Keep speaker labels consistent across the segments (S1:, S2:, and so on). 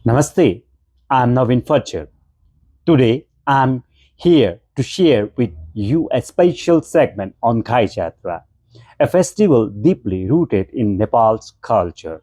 S1: Namaste, I'm Navin Fachar. Today I'm here to share with you a special segment on Gaijatra, a festival deeply rooted in Nepal's culture.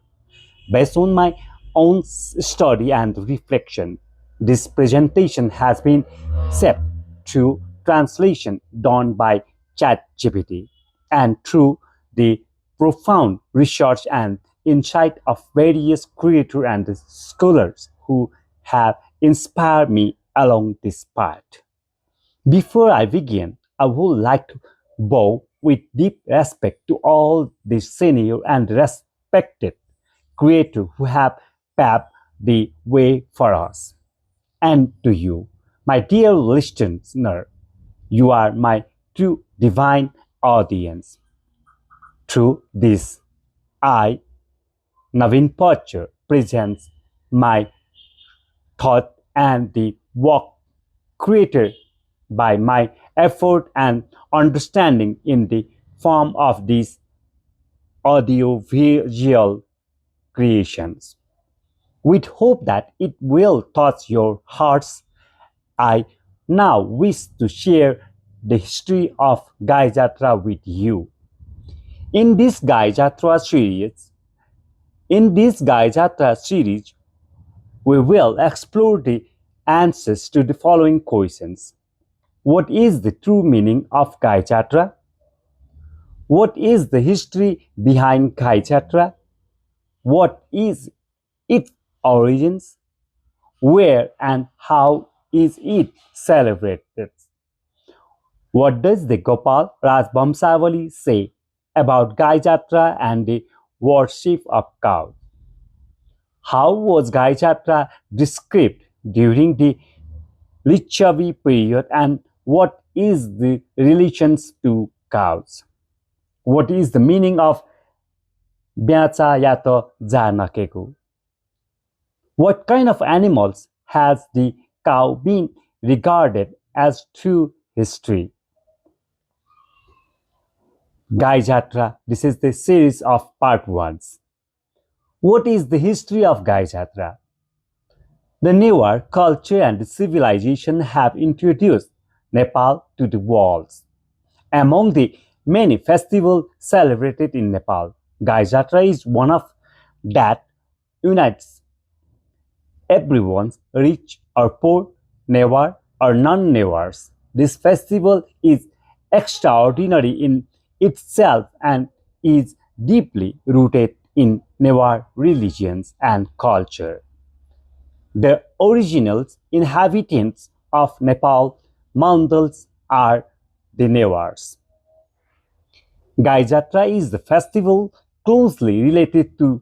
S1: Based on my own study and reflection, this presentation has been set through translation done by ChatGPT and through the profound research and insight of various creators and scholars who have inspired me along this path. Before I begin, I would like to bow with deep respect to all the senior and respected creators who have paved the way for us. And to you, my dear listener, you are my true divine audience. Through this, I, Navin Pocher, presents my thought and the work created by my effort and understanding in the form of these audiovisual creations. With hope that it will touch your hearts, I now wish to share the history of Gaijatra with you. In this Gaijatra series, in this Gaijatra series, we will explore the answers to the following questions. What is the true meaning of Gaijatra? What is the history behind Gaijatra? What is its origins? Where and how is it celebrated? What does the Gopal Rajbamsavali say about Gaijatra and the worship of cows? How was Gaijatra described during the Lichavi period and what is the relations to cows? What is the meaning of Byacha Yato Janakeku? What kind of animals has the cow been regarded as through history? Gaijatra, this is the series of part ones. What is the history of Gaijatra? The newer culture and civilization have introduced Nepal to the world. Among the many festivals celebrated in Nepal, Gaijatra is one of that unites everyone, rich or poor, Newar or non-Newars. This festival is extraordinary in itself and is deeply rooted in Newar religions and culture. The original inhabitants of Nepal Mandals are the Newars. Gaijatra is the festival closely related to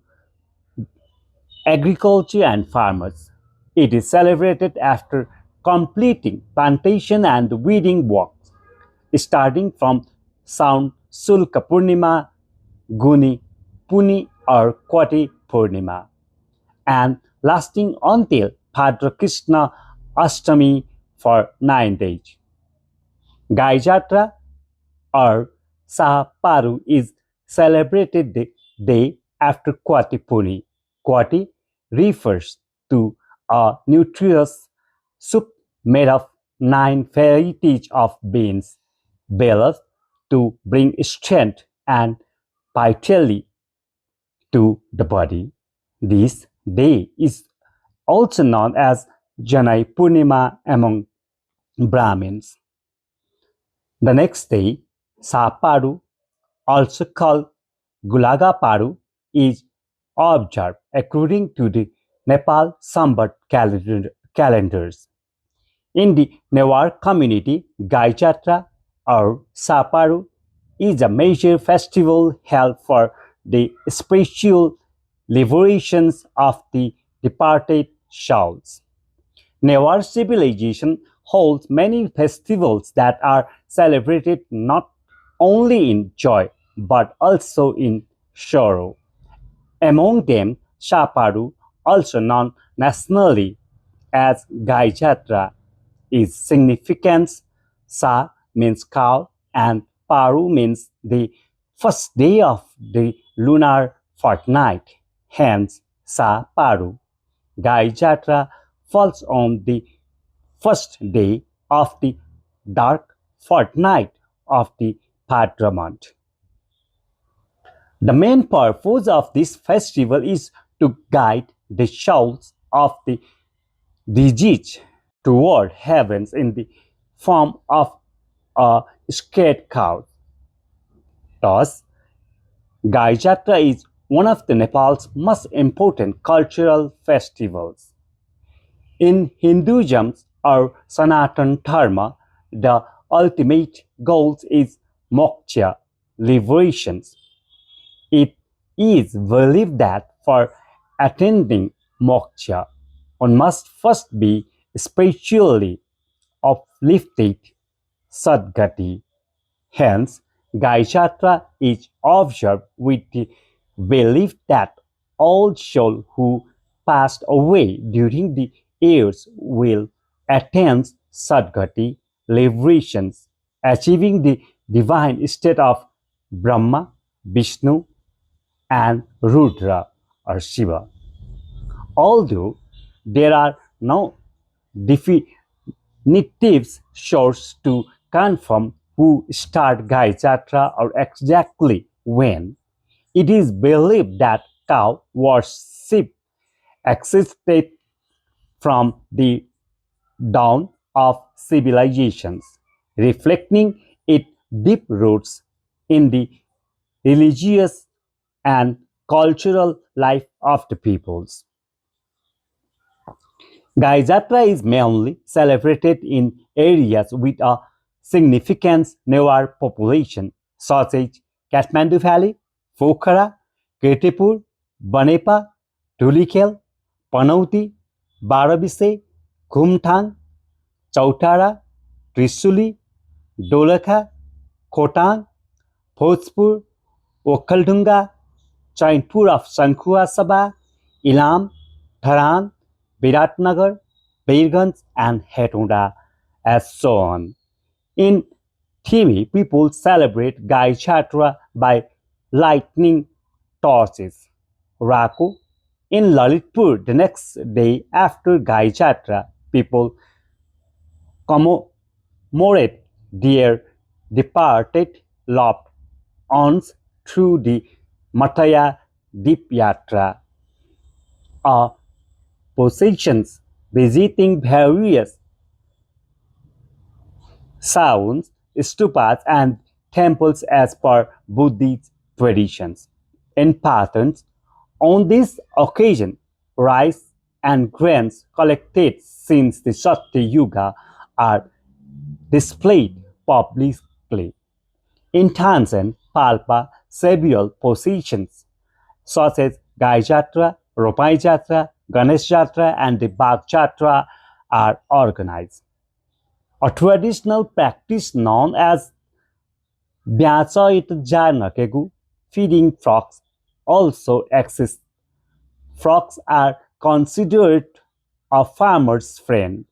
S1: agriculture and farmers. It is celebrated after completing plantation and weeding works, starting from Sound Sulka Purnima, Guni, Puni or Kwati Purnima, and lasting until Bhadra Krishna Ashtami for 9 days. Gaijatra or Sahaparu is celebrated the day after Kwati Puni. Kwati refers to a nutritious soup made of 9 varieties of beans, balance to bring strength and vitality to the body. This day is also known as Janai Purnima among Brahmins. The next day, Saparu, also called Gulaga Paru, is observed according to the Nepal Sambat calendars. In the Newar community, Gaijatra or Saparu is a major festival held for the spiritual liberations of the departed souls. Newar civilization holds many festivals that are celebrated not only in joy but also in sorrow. Among them, Shaparu, also known nationally as Gaijatra, is significance. Sa means cow and Paru means the first day of the lunar fortnight, hence Sa Paru. Gaijatra falls on the first day of the dark fortnight of the Bhadra month. The main purpose of this festival is to guide the souls of the deceased toward heavens in the form of a scared cow. Thus, Gaijatra is one of the Nepal's most important cultural festivals. In Hinduism or Sanatan Dharma, the ultimate goal is moksha, liberation. It is believed that for attaining moksha, one must first be spiritually uplifted sadgati. Hence, Gaijatra is observed with the belief that all souls who passed away during the years will attain Sadgati liberations, achieving the divine state of Brahma, Vishnu, and Rudra or Shiva. Although there are no definitive sources to confirm who started Gaijatra or exactly when, it is believed that cow worship existed from the dawn of civilizations, reflecting its deep roots in the religious and cultural life of the peoples. Gaijatra is mainly celebrated in areas with a significant Newar population such as Kathmandu Valley, Pokhara, Kirtipur, Banepa, Dhulikhel, Panauti, Barabise, Khumthang, Chautara, Trisuli, Dolakha, Khotang, Bhojpur, Okhaldunga, Chainpur of Sankhua Sabha, Ilam, Dharan, Viratnagar, Birganj, and Hetauda, as so on. In Thimi, people celebrate Gaijatra by lighting torches. Rako. In Lalitpur, the next day after Gaijatra, people commemorate their departed loved ones through the Mataya Dipyatra, a processions visiting various sounds, stupas, and temples as per Buddhist traditions. In patterns, on this occasion, rice and grains collected since the Shakti Yuga are displayed publicly. In Tanzania, Palpa, several processions such as Gaijatra, Ropai Jatra, Ganesh Jatra, and the Bag Jatra are organized. A traditional practice known as Byachayitjanakegu, feeding frogs, also exists. Frogs are considered a farmer's friend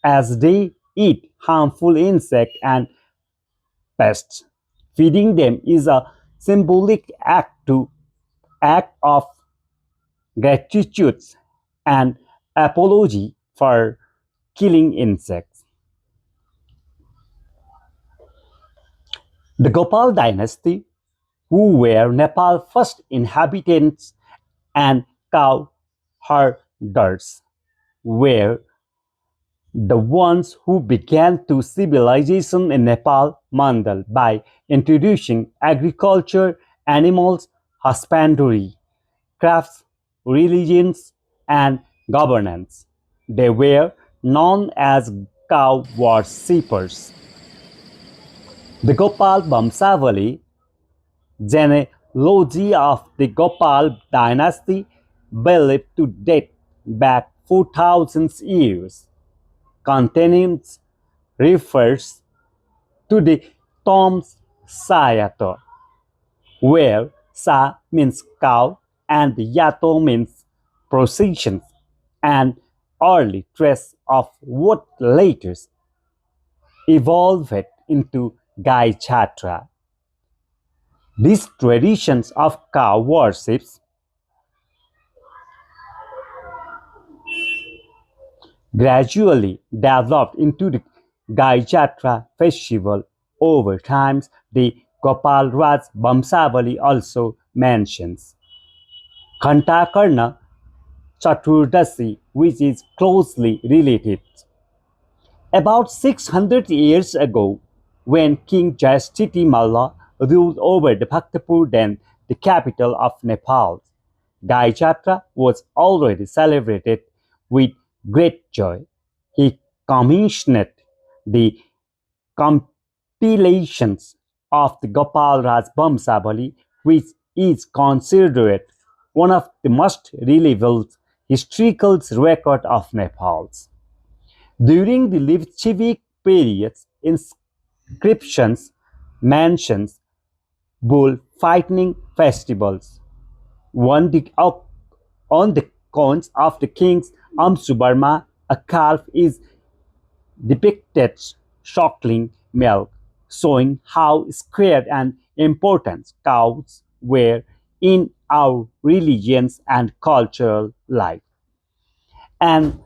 S1: as they eat harmful insects and pests. Feeding them is a symbolic act of gratitude and apology for killing insects. The Gopal dynasty, who were Nepal's first inhabitants and cow herders, were the ones who began to civilization in Nepal Mandal by introducing agriculture, animals, husbandry, crafts, religions, and governance. They were known as cow worshippers. The Gopal Vamsavali genealogy of the Gopal dynasty believed to date back 4,000 years contains refers to the tombs Sayato, where Sa means cow and Yato means procession, and early trace of what later evolved into Gaijatra. These traditions of cow worships gradually developed into the Gaijatra festival over time. The Gopal Raj Vamsavali also mentions Ghantakarna Chaturdasi, which is closely related. About 600 years ago, when King Jayasthiti Malla ruled over the Bhaktapur, then the capital of Nepal, Gaijatra was already celebrated with great joy. He commissioned the compilations of the Gopal Raj Vamsavali, which is considered one of the most relevant historical records of Nepal. During the Lichivik period, inscriptions mentions bull fighting festivals. On the coins of the king's Amsubarma, a calf is depicted suckling milk, showing how sacred and important cows were in our religions and cultural life. And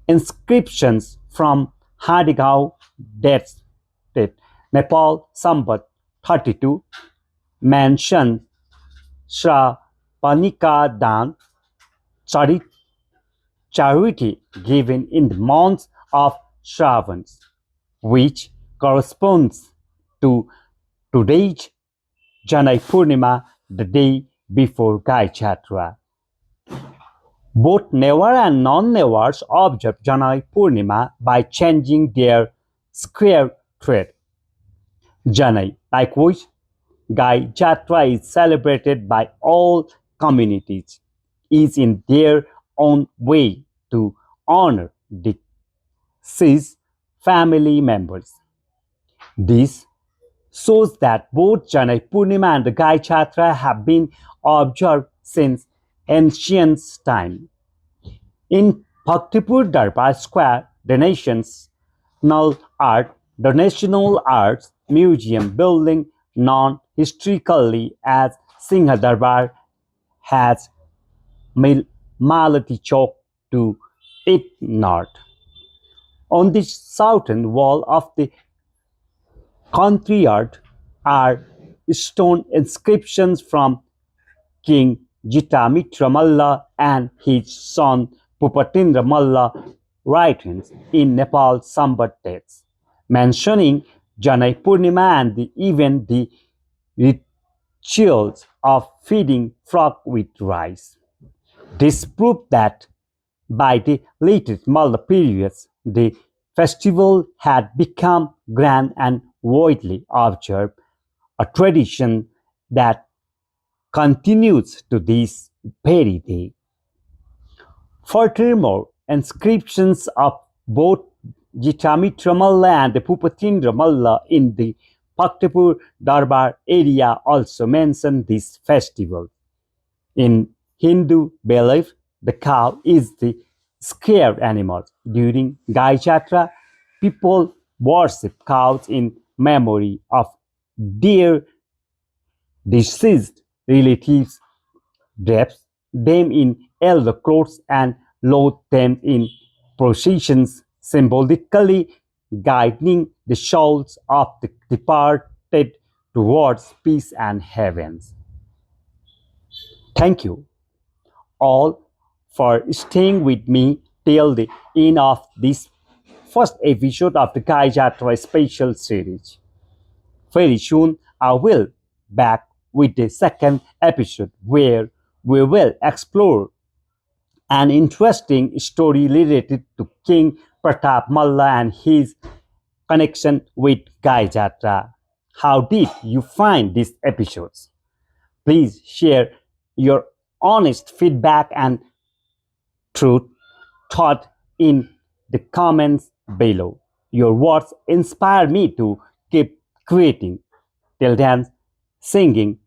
S1: inscriptions from Hadigaon dates Nepal Sambat 32 mention Shrapanika Dan charity given in the month of Shravan, which corresponds to today's Janai Purnima, the day before Gaijatra. Both Newar and non-Newars observe Janai Purnima by changing their square thread. Janai, likewise, Gaijatra is celebrated by all communities, each in their own way to honor deceased family members. This shows that both Janai Purnima and the Gaijatra have been observed since ancient times. In Bhaktipur Darbar Square, the National Arts Museum building, known historically as Singha Darbar, has Malati Chowk to its north. On the southern wall of the courtyard are stone inscriptions from King Jitamitra Malla and his son Pupatindra Malla writings in Nepal Sambat dates, mentioning Janai Purnima and even the rituals of feeding frog with rice. This proved that by the later Malla periods, the festival had become grand and widely observed, a tradition that continues to this very day. Furthermore, inscriptions of both Jitamitra Malla and Pupatindra Malla in the Bhaktapur Darbar area also mention this festival. In Hindu belief, the cow is the scared animal. During Gaijatra, people worship cows in memory of their deceased relatives, draped them in yellow clothes, and load them in processions, symbolically guiding the souls of the departed towards peace and heavens. Thank you all for staying with me till the end of this first episode of the Gaijatra special series. Very soon I will back with the second episode where we will explore an interesting story related to King Pratap Malla and his connection with Gaijatra. How did you find these episodes? Please share your honest feedback and truth thought in the comments below. Your words inspire me to keep creating. Till then, singing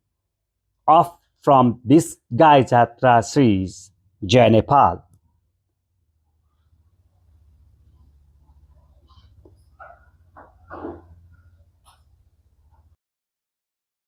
S1: off from this Gaijatra series. Jai Nepal.